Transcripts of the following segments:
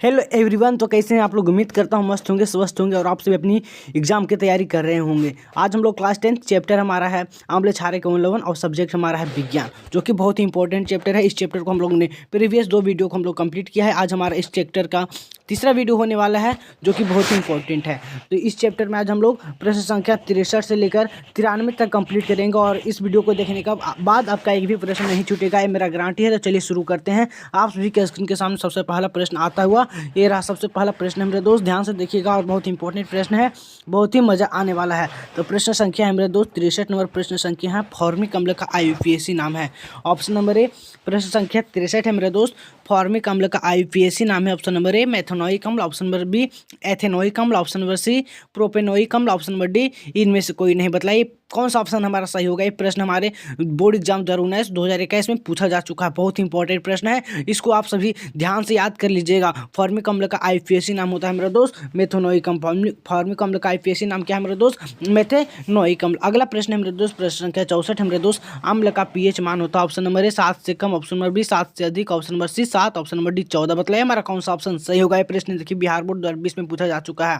Hello everyone. तो कैसे हैं आप लोग? उम्मीद करता हूँ मस्त होंगे, स्वस्थ होंगे और आप सभी अपनी एग्जाम की तैयारी कर रहे होंगे। आज हम लोग क्लास 10 चैप्टर हमारा है आंवले छारे के उन्मूलन और सब्जेक्ट हमारा है विज्ञान, जो कि बहुत ही इंपॉर्टेंट चैप्टर है। इस चैप्टर को हम लोग ने प्रीवियस 2 वीडियो को हम लोग कंप्लीट किया है। आज हमारा इस चैप्टर का तीसरा वीडियो होने वाला है, जो कि बहुत ही इंपॉर्टेंट है। तो इस चैप्टर में आज हम लोग प्रश्न संख्या 63 से लेकर 93 तक कंप्लीट करेंगे और इस वीडियो को देखने के बाद आपका एक भी प्रश्न नहीं छूटेगा, ये मेरा गारंटी है। तो चलिए शुरू करते हैं। आप सभी के स्क्रीन के सामने सबसे पहला प्रश्न आता हुआ ये रहा। सबसे पहला प्रश्न है मेरे दोस्त, ध्यान से देखिएगा और बहुत इंपॉर्टेंट प्रश्न है, बहुत ही मजा आने वाला है। तो प्रश्न संख्या है मेरे दोस्त 63 नंबर प्रश्न संख्या है, फॉर्मिक अम्ल का IUPAC नाम है। ऑप्शन नंबर ए प्रश्न संख्या 63 है मेरे दोस्त, फॉर्मिक अम्ल का IUPAC नाम है। ऑप्शन नंबर ए मेथनोइक अम्ल, ऑप्शन नंबर बी एथेनोइक अम्ल, ऑप्शन नंबर सी प्रोपेनोइक अम्ल, ऑप्शन नंबर डी इनमें से कोई नहीं। बताइए कौन सा ऑप्शन हमारा सही होगा। ये प्रश्न हमारे बोर्ड एग्जाम 2019 में पूछा जा चुका है। बहुत ही इंपॉर्टेंट प्रश्न है, इसको आप सभी ध्यान से याद कर लीजिएगा। फॉर्मिक अम्ल का IUPAC नाम होता है मेरे दोस्त मेथनोइक अम्ल। फॉर्मिक अम्ल का IUPAC नाम क्या है मेरे दोस्त? मेथनोइक अम्ल। अगला प्रश्न है मेरे दोस्त, प्रश्न संख्या 64 है मेरे दोस्त, अम्ल का pH मान होता है। ऑप्शन नंबर ए 7 से कम, ऑप्शन नंबर बी 7 से अधिक, option number C 7, option number D 14। बताइए हमारा कौन सा ऑप्शन सही होगा। ये प्रश्न देखिए बिहार बोर्ड 2020 में पूछा जा चुका है।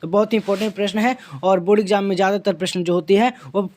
तो बहुत ही इंपॉर्टेंट प्रश्न है और बोर्ड एग्जाम में ज़्यादातर प्रश्न जो होते हैं वो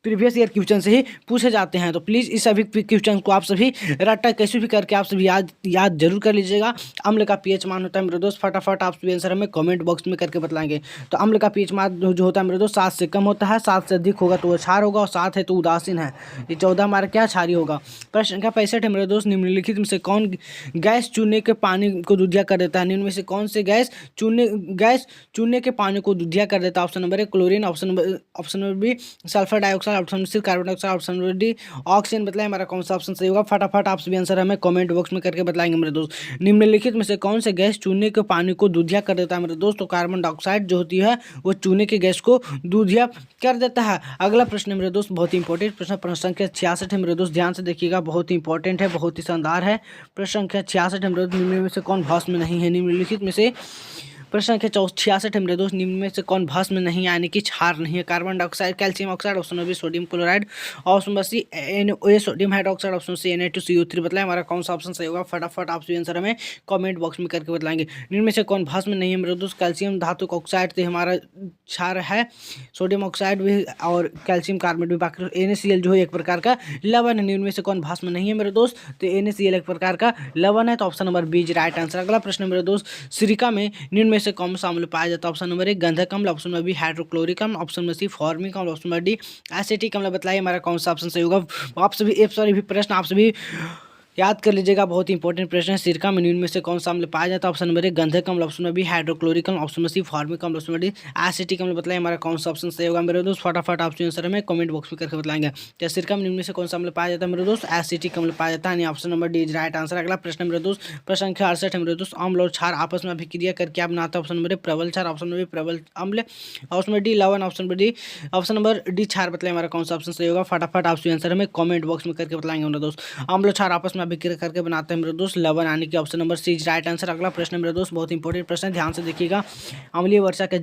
प्रीवियस ईयर क्वेश्चन से ही पूछे जाते हैं। तो प्लीज़ इस सभी क्वेश्चन को आप सभी रट्टा कैसे भी करके आप सभी याद जरूर कर लीजिएगा। अम्ल का pH मान होता है मेरे दोस्त, फटाफट आप सभी आंसर हमें कमेंट बॉक्स में करके बताएंगे। तो अम्ल का pH मान जो होता है मेरे दोस्त 7 से कम होता है, 7 से अधिक होगा तो वो क्षार होगा और 7 है तो उदासीन है। ये 14 हमारा क्या क्षारीय होगा। प्रश्न संख्या 65 है मेरे दोस्त, निम्नलिखित में से कौन गैस चूने के पानी को दूधिया कर देता है। निम्न में से कौन से गैस चूने के पानी को दूधिया कर देता है। Option number A chlorine, option number B sulphur dioxide, option number C carbon dioxide, option number D oxygen. बताइए हमारा कौन सा ऑप्शन सही होगा। फटाफट आप सभी आंसर हमें कमेंट बॉक्स में करके बताएंगे मेरे दोस्त। निम्नलिखित में से कौन से गैस चूने के पानी को दूधिया कर देता है मेरे दोस्त? तो कार्बन डाइऑक्साइड जो होती है वो चूने के गैस को दूधिया कर देता है। अगला प्रश्न है मेरे दोस्त, बहुत ही इंपॉर्टेंट प्रश्न, प्रश्न संख्या 66 है मेरे दोस्त, ध्यान से देखिएगा, बहुत ही इंपॉर्टेंट है, बहुत ही शानदार है। प्रश्न संख्या 66 है मेरे दोस्त, निम्न में से कौन भस्म नहीं है। निम्नलिखित में से प्रश्न संख्या 66 है मेरे दोस्त, निम्न में से कौन भस्म नहीं है यानी कि क्षार नहीं है। Carbon dioxide, calcium oxide, option number B sodium chloride, option number C NaOH sodium hydroxide, option C Na2CO3। बताएं हमारा कौन सा ऑप्शन सही होगा। फटाफट आप सभी आंसर हमें कमेंट बॉक्स में करके बताएंगे। निम्न में से कौन भस्म नहीं है मेरे दोस्त? कैल्शियम धातु ऑक्साइड से हमारा क्षार है, सोडियम ऑक्साइड भी और कैल्शियम कार्बोनेट भी। बाकी NaCl जो है एक प्रकार का लवण है। निम्न में से कौन भस्म नहीं है मेरे दोस्त? तो NaCl एक प्रकार का लवण है, तो option number B is right answer. अगला प्रश्न मेरे दोस्त, सिरिका में निम्न में से कौन सा अम्ल पाया जाता है। ऑप्शन नंबर ए गंधक अम्ल, ऑप्शन नंबर बी हाइड्रोक्लोरिक अम्ल, ऑप्शन नंबर सी फॉर्मिक अम्ल, ऑप्शन नंबर डी एसिटिक अम्ल। बताइए हमारा कौन सा ऑप्शन सही होगा। आप सभी भी प्रश्न आप सभी याद कर लीजिएगा, बहुत ही इंपॉर्टेंट प्रश्न है। सिरका में निम्न में से कौन सा अम्ल पाया जाता है। ऑप्शन नंबर ए गंधक अम्ल, ऑप्शन नंबर बी हाइड्रोक्लोरिक अम्ल, ऑप्शन नंबर सी फॉर्मिक अम्ल, ऑप्शन नंबर डी एसिटिक अम्ल। बताइए हमारा कौन सा ऑप्शन सही होगा मेरे दोस्त। फटाफट आप आंसर हमें कमेंट बॉक्स में करके बताएंगे। क्या सिरका में निम्न में से कौन सा अम्ल पाया जाता है मेरे दोस्त? एसिटिक अम्ल पाया जाता है, option number D is right answer. अगला प्रश्न मेरे दोस्त, प्रश्न संख्या 68 है मेरे दोस्त, अम्ल और क्षार आपस में अभिक्रिया करके क्या बनाता है। ऑप्शन नंबर ए प्रबल क्षार, ऑप्शन नंबर बी प्रबल अम्ल, ऑप्शन नंबर डी लवण, ऑप्शन नंबर डी क्षार। बताइए हमारा कौन सा ऑप्शन सही होगा। फटाफट आप आंसर हमें कमेंट बॉक्स में करके बताएंगे मेरे दोस्त। अम्ल क्षार आपस में अभिक्रिया करके बनाते हैं मेरे दोस्त लवण, यानी कि option number C is right answer. अगला प्रश्न मेरे दोस्त, बहुत इंपॉर्टेंट प्रश्न है, ध्यान से देखिएगा। अम्लीय वर्षा के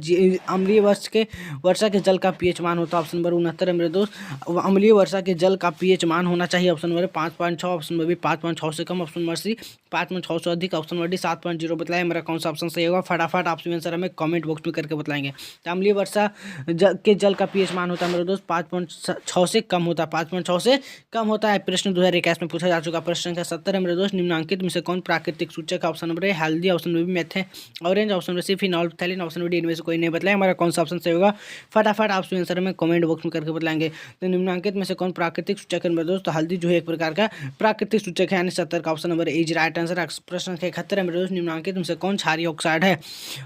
जल का pH मान होता है। ऑप्शन नंबर 69 है मेरे दोस्त, अम्लीय वर्षा के जल का pH मान होना चाहिए। Option number 5.6, option number B 5.6 से कम, ऑप्शन नंबर सी 5.6 से अधिक, ऑप्शन नंबर डी 7.0। बताइए मेरा कौन सा ऑप्शन सही होगा। फटाफट आप सभी आंसर हमें कमेंट बॉक्स में करके बताएंगे। तो अम्लीय वर्षा के जल का pH मान होता है मेरे दोस्त 5.6 से कम होता है, 5.6 से कम होता है। प्रश्न 2021 में पूछा जा चुका। प्रश्न संख्या 70 है मेरे दोस्त, निम्नांकित में से कौन प्राकृतिक सूचक? ऑप्शन नंबर ए हल्दी, option number B methyl orange, option number C phenolphthalein, option number D इनमें से कोई नहीं। बताया हमारा कौन सा ऑप्शन सही होगा। फटाफट आप सभी आंसर में कमेंट बॉक्स में करके बताएंगे। तो निम्नांकित में से कौन प्राकृतिक सूचक है मेरे दोस्त? तो हल्दी जो है एक प्रकार का प्राकृतिक सूचक है, यानी 70 का option number A is right answer. प्रश्न संख्या 71 है मेरे दोस्त, निम्नांकित में से कौन क्षारीय ऑक्साइड है।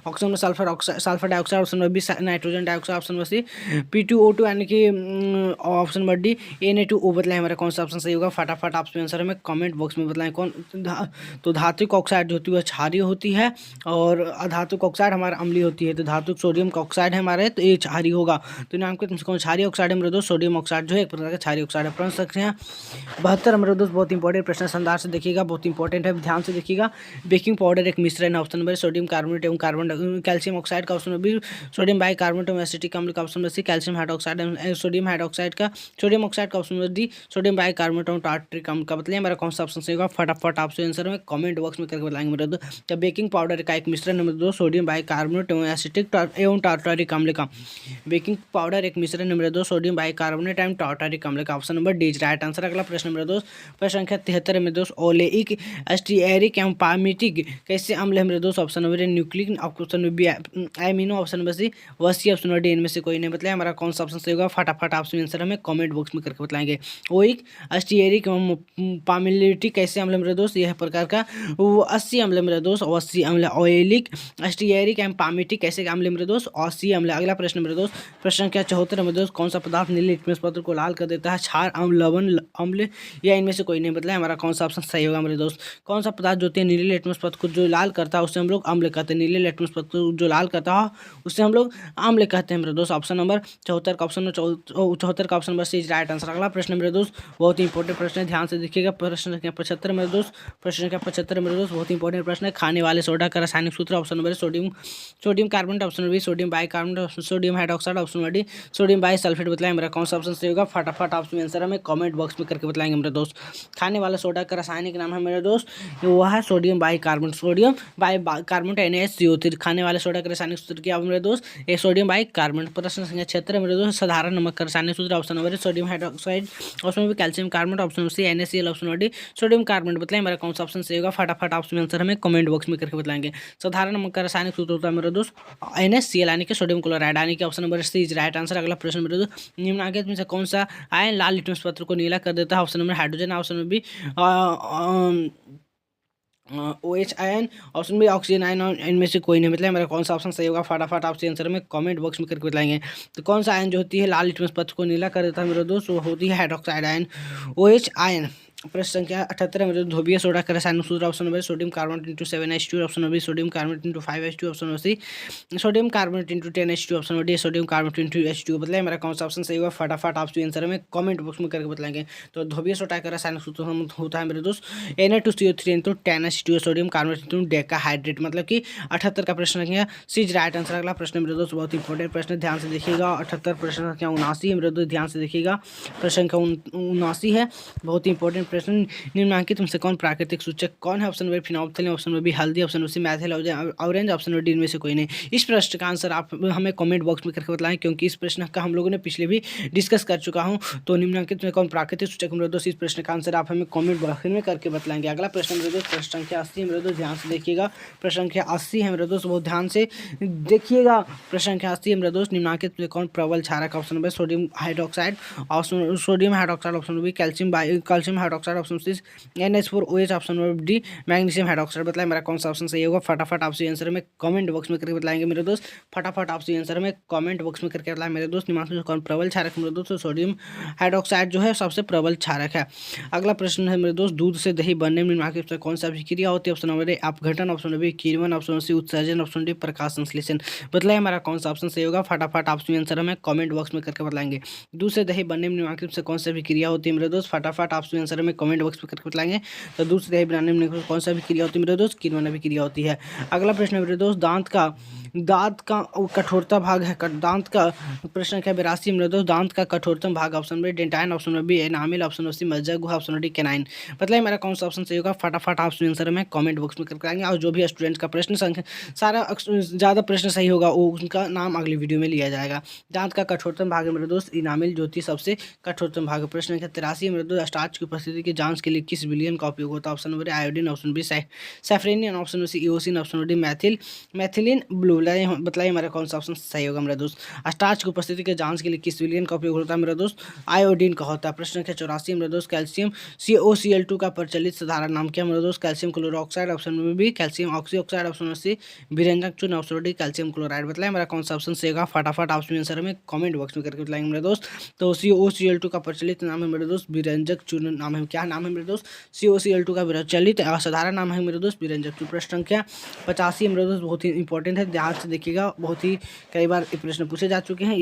Option number sulphur dioxide, option number B nitrogen dioxide, option number C P2O2 यानी कि ऑप्शन नंबर डी Na2O। बताएं हमारा कौन सा ऑप्शन सही होगा। फटाफट आप सभी आंसर हमें कमेंट बॉक्स में बताएं। कौन तो धातुक ऑक्साइड जो होती है वह क्षारीय होती है और अधातुक ऑक्साइड हमारा अम्लीय होती है। तो धातुक सोडियम का ऑक्साइड है हमारे, तो ये क्षारीय होगा। तो नामांकित में से कौन क्षारीय ऑक्साइड है मेरे दोस्त? सोडियम ऑक्साइड जो है एक प्रकार का क्षारीय ऑक्साइड है। प्रश्न संख्या 72 मेरे दोस्त, बहुत इंपॉर्टेंट प्रश्न, शानदार से देखिएगा, बहुत इंपॉर्टेंट है, ध्यान से देखिएगा। बेकिंग पाउडर एक मिश्रण है। ऑप्शन नंबर सोडियम कार्बोनेट एवं कैल्शियम ऑक्साइड का, ऑप्शन नंबर सोडियम बाइकार्बोनेट एवं एसिटिक अम्ल का, option number C calcium hydroxide sodium hydroxide का, सोडियम ऑक्साइड का, option number D sodium bicarbonate एवं टार्ट्रिक अम्ल का। बताइए हमारा कौन सा ऑप्शन सही होगा, फटाफट आप आंसर में कमेंट बॉक्स में करके बताएंगे मेरे दोस्त। तो बेकिंग पाउडर का एक मिश्रण नंबर 2 सोडियम बाइकार्बोनेट एवं एसिटिक एवं टार्टारिक अम्ल का। बेकिंग पाउडर एक मिश्रण नंबर 2 सोडियम बाइकार्बोनेट एवं टार्टारिक अम्ल का। Option number D right answer. अगला प्रश्न नंबर 2 प्रश्न संख्या 73 में दोस्त ओलेइक एस्टिएरिक एवं पामिटिक कैसे अम्ल है मेरे दोस्त। Option number A nucleic, option number B amino, option number C वसी, ऑप्शन नंबर डी इनमें से कोई नहीं बताया। हमारा कौन सा ऑप्शन सही होगा, फटाफट आप आंसर हमें कमेंट बॉक्स में करके बताएंगे। ओइक एस्टिएरिक एवं पामिलिटिक कैसे अम्ल है मेरे दोस्त, यह प्रकार का वो 80 अम्ल है मेरे दोस्त, 80 अम्ल। ऑयलिक एस्टिएरिक एवं पामिटिक कैसे अम्ल है मेरे दोस्त, 80 अम्ल। अगला प्रश्न मेरे दोस्त प्रश्न संख्या 74 मेरे दोस्त कौन सा पदार्थ नीले लिटमस पत्र को लाल कर देता है, क्षार, अम्ल, लवण, अम्ल या इनमें से कोई नहीं बताया। हमारा कौन सा ऑप्शन सही होगा मेरे दोस्त। कौन सा पदार्थ जो होती है नीले लिटमस पत्र को जो लाल करता है उसे हम लोग अम्ल कहते हैं। नीले लिटमस पत्र को जो लाल करता है उसे हम लोग अम्ल कहते हैं मेरे दोस्त। ऑप्शन नंबर 74 का ऑप्शन 74 का option number C right answer. अगला प्रश्न मेरे दोस्त बहुत ही इंपॉर्टेंट प्रश्न है, ध्यान से देखिएगा। प्रश्न संख्या 75 मेरे दोस्त, प्रश्न संख्या 75 मेरे दोस्त बहुत ही इंपॉर्टेंट प्रश्न है। खाने वाले सोडा का रासायनिक सूत्र। Option number sodium carbonate, option number B sodium bicarbonate, sodium hydroxide, option number D sodium bisulphate बताएं। मेरा कौन सा ऑप्शन सही होगा, फटाफट आप आंसर हमें कमेंट बॉक्स में करके बताएंगे मेरे दोस्त। खाने वाला सोडा का रासायनिक नाम है मेरे दोस्त, वो है sodium bicarbonate, sodium bicarbonate NaSCO3। खाने वाले सोडा का रासायनिक सूत्र क्या मेरे दोस्त, ये सोडियम बाइकार्बोनेट। प्रश्न संख्या 76 मेरे दोस्त साधारण नमक का रासायनिक सूत्र। Option number sodium hydroxide, option number calcium carbonate, option number C NaCl, option number D sodium carbonate बताएं। मेरा कौन सा ऑप्शन सही होगा, फटाफट आप आंसर हमें कमेंट बॉक्स में करके बताएंगे। साधारण नमक का रासायनिक सूत्र होता है मेरे दोस्त NaCl यानी कि सोडियम क्लोराइड, यानी कि option number C is right answer. अगला प्रश्न मेरे दोस्त निम्नलिखित में से कौन सा आयन लाल लिटमस पत्र को नीला कर देता है। Option number hydrogen, option number B OH ion, option B oxygen ion, इनमें से कोई नहीं मतलब। मेरा कौन सा ऑप्शन सही होगा, फटाफट आपसे आंसर में कमेंट बॉक्स में करके बताएंगे। तो कौन सा आयन जो होती है लाल लिटमस पत्र को नीला कर देता है मेरे दोस्त, वो होती है हाइड्रोक्साइड आयन, OH आयन। प्रश्न संख्या 78 में ध्रुवीय सोडा का रासायनिक सूत्र। Option number sodium carbonate into 7H2, option number sodium carbonate into 5H2, option number C sodium carbonate into 10H2, option number D sodium carbonate into H2 बताइए। मेरा कौन सा ऑप्शन सही होगा, फटाफट आप आंसर में कमेंट बॉक्स में करके बताएंगे। तो ध्रुवीय सोडा का रासायनिक सूत्र होता है मेरे दोस्त Na2CO3 into 10H2 sodium carbonate into decahydrate, मतलब कि 78 का प्रश्न संख्या सी राइट आंसर। अगला प्रश्न मेरे दोस्त बहुत इंपॉर्टेंट प्रश्न, ध्यान से देखिएगा। 78 प्रश्न संख्या 79 है मेरे दोस्त, ध्यान से देखिएगा। प्रश्न संख्या 79 है, बहुत ही इंपॉर्टेंट प्रश्न। निम्नलिखित में से कौन प्राकृतिक सूचक कौन है। Option number phenolphthalein, option number B हल्दी, option number C methyl orange, option number D इनमें से कोई नहीं। इस प्रश्न का आंसर आप हमें कमेंट बॉक्स में करके बताएं, क्योंकि इस प्रश्न का हम लोगों ने पिछले भी डिस्कस कर चुका हूं। तो निम्नलिखित में कौन प्राकृतिक सूचक मेरे दोस्त, इस प्रश्न का आंसर आप हमें कमेंट बॉक्स में करके बताएंगे। अगला प्रश्न मेरे दोस्त प्रश्न संख्या 80 मेरे दोस्त, ध्यान से देखिएगा। प्रश्न संख्या 80 है मेरे दोस्त, बहुत ध्यान से देखिएगा। प्रश्न संख्या 80 है मेरे दोस्त, निम्नलिखित में कौन प्रबल क्षारक। Option number sodium hydroxide, sodium hydroxide, option number calcium hydroxide, option C NH4OH, option number D magnesium hydroxide बताएं। मेरा कौन सा ऑप्शन सही होगा, फटाफट आपसे आंसर में कमेंट बॉक्स में करके बताएंगे मेरे दोस्त। फटाफट आपसे आंसर में कमेंट बॉक्स में करके बताएं मेरे दोस्त। निम्नलिखित में कौन प्रबल क्षारक मेरे दोस्त, सोडियम हाइड्रोक्साइड जो है सबसे प्रबल क्षारक है। अगला प्रश्न है मेरे दोस्त दूध से दही बनने में निम्नलिखित में कौन सा अभिक्रिया होती है। ऑप्शन नंबर ए अपघटन, ऑप्शन नंबर बी किण्वन, ऑप्शन नंबर सी उत्सर्जन, ऑप्शन डी प्रकाश संश्लेषण बताइए। हमारा कौन सा ऑप्शन सही होगा, फटाफट आपसे आंसर हमें कमेंट बॉक्स में करके बताएंगे। दूध से दही बनने में निम्नलिखित से कौन सा अभिक्रिया होती है मेरे दोस्त, फटाफट आपसे आंसर हमें कमेंट बॉक्स में करके बताएंगे। तो दूध से दही बनाने में कौन सा अभिक्रिया होती है मेरे दोस्त, किण्वन अभिक्रिया होती है। अगला प्रश्न मेरे दोस्त दांत का कठोरता भाग है, दांत का प्रश्न संख्या 82 मेरे दोस्त, दांत का कठोरतम भाग। Option number dentine, option number B enamel, option number C मज्जा गुहा, ऑप्शन नंबर डी कैनाइन मतलब। मेरा कौन सा ऑप्शन सही होगा, फटाफट आप आंसर में कमेंट बॉक्स में करके आएंगे। और जो भी स्टूडेंट का प्रश्न संख्या सारा ज़्यादा प्रश्न सही होगा वो उनका नाम अगली वीडियो में लिया जाएगा। दांत का कठोरतम भाग है मेरे दोस्त इनामिल, जो कि सबसे कठोरतम भाग है। प्रश्न संख्या 83 मेरे दोस्त स्टार्च की उपस्थिति की जांच के लिए किस विलियन का उपयोग होता है। Option number iodine, option B safranin, option number C eosin, option number D methylene blue बताइए। मेरा कौन सा ऑप्शन सही होगा मेरा दोस्त। स्टार्च की उपस्थिति के जांच के लिए किस विलियन का उपयोग होता है मेरा दोस्त, आयोडीन का होता है। प्रश्न संख्या 84 मेरे दोस्त कैल्शियम COCl2 का प्रचलित साधारण नाम क्या मेरे दोस्त, calcium chloroxide, option number B calcium oxyoxide, option number C विरंजक चूर्ण, option number D calcium chloride बताइए। मेरा कौन सा ऑप्शन सही होगा, फटाफट आप आंसर में कमेंट बॉक्स में करके बताएंगे मेरे दोस्त। तो COCl2 का प्रचलित नाम है मेरे दोस्त विरंजक चूर्ण नाम है। क्या नाम है मेरे दोस्त, COCl2 का प्रचलित साधारण नाम है मेरे दोस्त विरंजक चूर्ण। प्रश्न संख्या 85 मेरे दोस्त बहुत ही इंपॉर्टेंट है, ध्यान से देखिएगा। बहुत ही कई बार प्रश्न पूछे जा चुके हैं।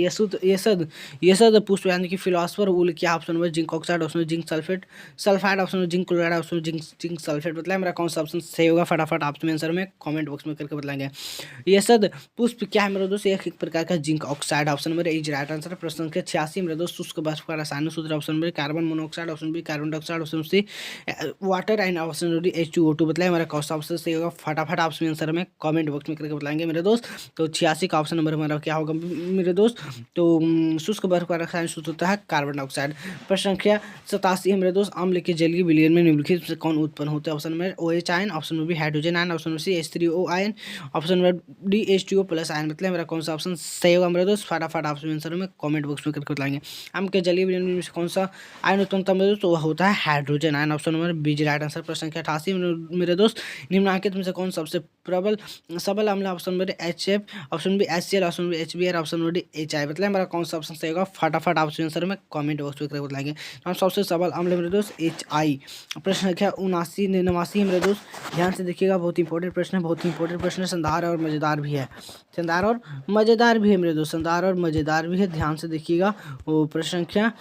यसद पुष्प यानी कि फिलोसफर वुल क्या। Option number zinc oxide, option zinc sulphide, option zinc chloride, option zinc sulphate बताइए। मेरा कौन सा ऑप्शन सही होगा, फटाफट आप आंसर में कमेंट बॉक्स में करके बताएंगे। यसद पुष्प क्या है मेरे दोस्त, एक प्रकार का zinc oxide, option number is right answer. प्रश्न संख्या 86 मेरे दोस्त शुष्क वाष्प का रासायनिक सूत्र। Option number carbon monoxide, option B carbon dioxide, dioxide, option C water and option D H2O2। बताइए हमारा कौन सा ऑप्शन सही होगा, फटाफट आप आंसर में कमेंट बॉक्स में करके बताएंगे मेरे दोस्त। तो 86 का ऑप्शन नंबर हमारा क्या होगा मेरे दोस्त। तो शुष्क बर्फ का रसायन सूत्र होता है कार्बन डाइऑक्साइड। प्रश्न संख्या 87 है मेरे दोस्त, अम्ल के जलीय विलयन में निम्नलिखित से कौन उत्पन्न होता है। Option number OH ion, option number B hydrogen ion, option number C H3O ion, option number D H2O plus ion. मतलब मेरा कौन सा ऑप्शन सही होगा मेरे दोस्त, फटाफट आप आंसर में कमेंट बॉक्स में करके बताएंगे। अम्ल के जलीय विलयन में से कौन सा आयन उत्पन्न होता है मेरे दोस्त, तो वह होता है hydrogen ion. Option number B right answer. प्रश्न संख्या 88 मेरे दोस्त, निम्नलिखित में से कौन सबसे प्रबल सबल अम्ल। Option number HF, option number HCl, option number HBr, option number HI। मतलब हमारा कौन सा ऑप्शन सही होगा, फटाफट आप आंसर में कमेंट बॉक्स में करके बताएंगे। हम सबसे सबल अम्ल मेरे दोस्त HI। प्रश्न संख्या 89 मेरे दोस्त, ध्यान से देखिएगा, बहुत इंपॉर्टेंट प्रश्न है, बहुत ही इंपॉर्टेंट प्रश्न है, शानदार और मज़ेदार भी है, शानदार और मज़ेदार भी है मेरे दोस्त, शानदार और मज़ेदार भी है, ध्यान से देखिएगा। वो प्रश्न संख्या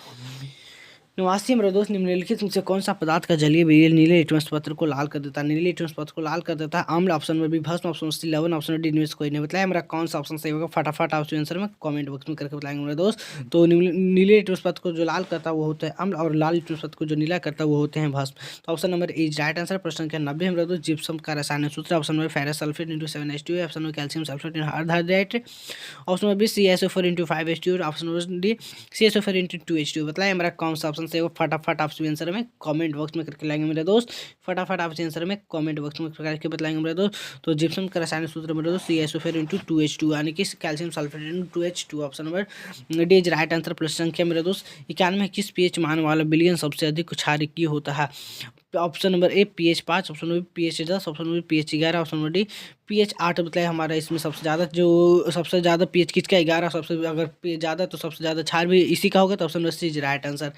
89 मेरे दोस्त, निम्नलिखित में से कौन सा पदार्थ का जलीय विलयन नीले लिटमस पत्र को लाल कर देता है। नीले लिटमस पत्र को लाल कर देता है अम्ल। ऑप्शन नंबर बी भस्म, ऑप्शन सी लवण, ऑप्शन नंबर डी निवेश कोई नहीं। बताया हमारा कौन सा ऑप्शन सही होगा, फटाफट आप आंसर में कमेंट बॉक्स में करके बताएंगे मेरे दोस्त। तो नीले लिटमस पत्र को जो लाल करता है वो होता है अम्ल, और लाल लिटमस पत्र को जो नीला करता है वो होते हैं भस्म। तो option number is right answer. प्रश्न संख्या 90 मेरे दोस्त, जिप्सम का रासायनिक सूत्र। Option number ferrous sulphate into 7H2, option number calcium sulphate hydrate, option number B CaSO4 into 5H2, option number D CaSO4 into 2H2। बताइए हमारा कौन सा ऑप्शन सही होगा, फटाफट आप आंसर में कमेंट बॉक्स में करके लाएंगे मेरे दोस्त, फटाफट आप आंसर में कमेंट बॉक्स में करके बताएंगे मेरे दोस्त। तो जिप्सम का रासायनिक सूत्र मेरे दोस्त CaSO4 इंटू 2H2, यानी कि calcium sulphate into 2H2। Option number D is right answer. प्रश्न संख्या मेरे दोस्त 91, किस pH मान वाला विलयन सबसे अधिक क्षारकीय होता है। ऑप्शन नंबर ए pH 5, option number pH 10, option number pH 11, option number D pH 8। बताया हमारा इसमें सबसे ज़्यादा pH किसका 11, सबसे अगर pH ज़्यादा तो सबसे ज़्यादा क्षार भी इसी का होगा, तो option number C is right answer.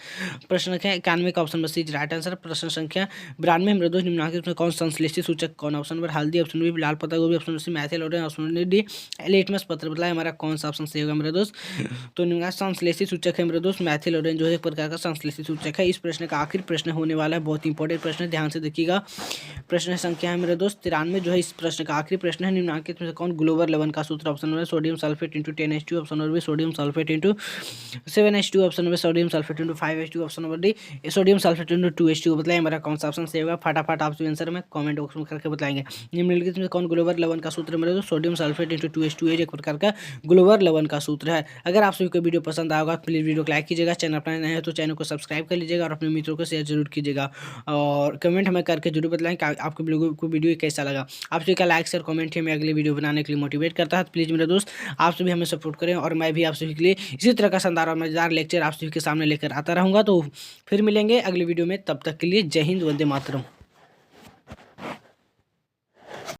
प्रश्न संख्या 91 का option number C is right answer. प्रश्न संख्या 92 मेरे दोस्त, निम्नलिखित में कौन संश्लेषित सूचक कौन। ऑप्शन नंबर हल्दी, ऑप्शन नंबर लाल पत्ता गोभी, option number C methyl orange, option number D litmus पत्र। बताया हमारा कौन सा ऑप्शन सही होगा मेरे दोस्त। तो निम्नलिखित संश्लेषित सूचक है मेरे दोस्त मैथिल ऑरेंज, जो एक प्रकार का संश्लेषित सूचक है। इस प्रश्न का आखिरी प्रश्न होने वाला है, बहुत इंपॉर्टेंट प्रश्न है, ध्यान से देखिएगा। प्रश्न संख्या है मेरे दोस्त 93, जो है इस प्रश्न का आखिरी प्रश्न है, निम्नलिखित में से कौन ग्लोबल लवण का सूत्र। Option number sodium sulphate into 10H2, option number B sodium sulphate into 7H2, option number sodium sulphate into 5H2, option number D sodium sulphate into 2H2। बताइए हमारा कौन सा ऑप्शन सही होगा, फटाफट आप आंसर में कमेंट बॉक्स में करके बताएंगे। निम्नलिखित में कौन ग्लोबल लवण का सूत्र मेरे दोस्त, सोडियम सल्फेट इंटू 2H2 एक प्रकार का ग्लोबल लवण का सूत्र है। अगर आप सभी को वीडियो पसंद आएगा प्लीज़ वीडियो को लाइक कीजिएगा, चैनल अपना नया है तो चैनल को सब्सक्राइब कर लीजिएगा, और अपने मित्रों को शेयर जरूर कीजिएगा, और कमेंट हमें करके जरूर बताएं कि आपको लोगों को वीडियो कैसा लगा। आप सभी का लाइक शेयर कमेंट ही हमें अगले वीडियो बनाने के लिए मोटिवेट करता है। तो प्लीज़ मेरे दोस्त आप सभी हमें सपोर्ट करें, और मैं भी आप सभी के लिए इसी तरह का शानदार और मजेदार लेक्चर आप सभी के सामने लेकर आता रहूँगा। तो फिर मिलेंगे अगले वीडियो में, तब तक के लिए जय हिंद, वंदे मातरम।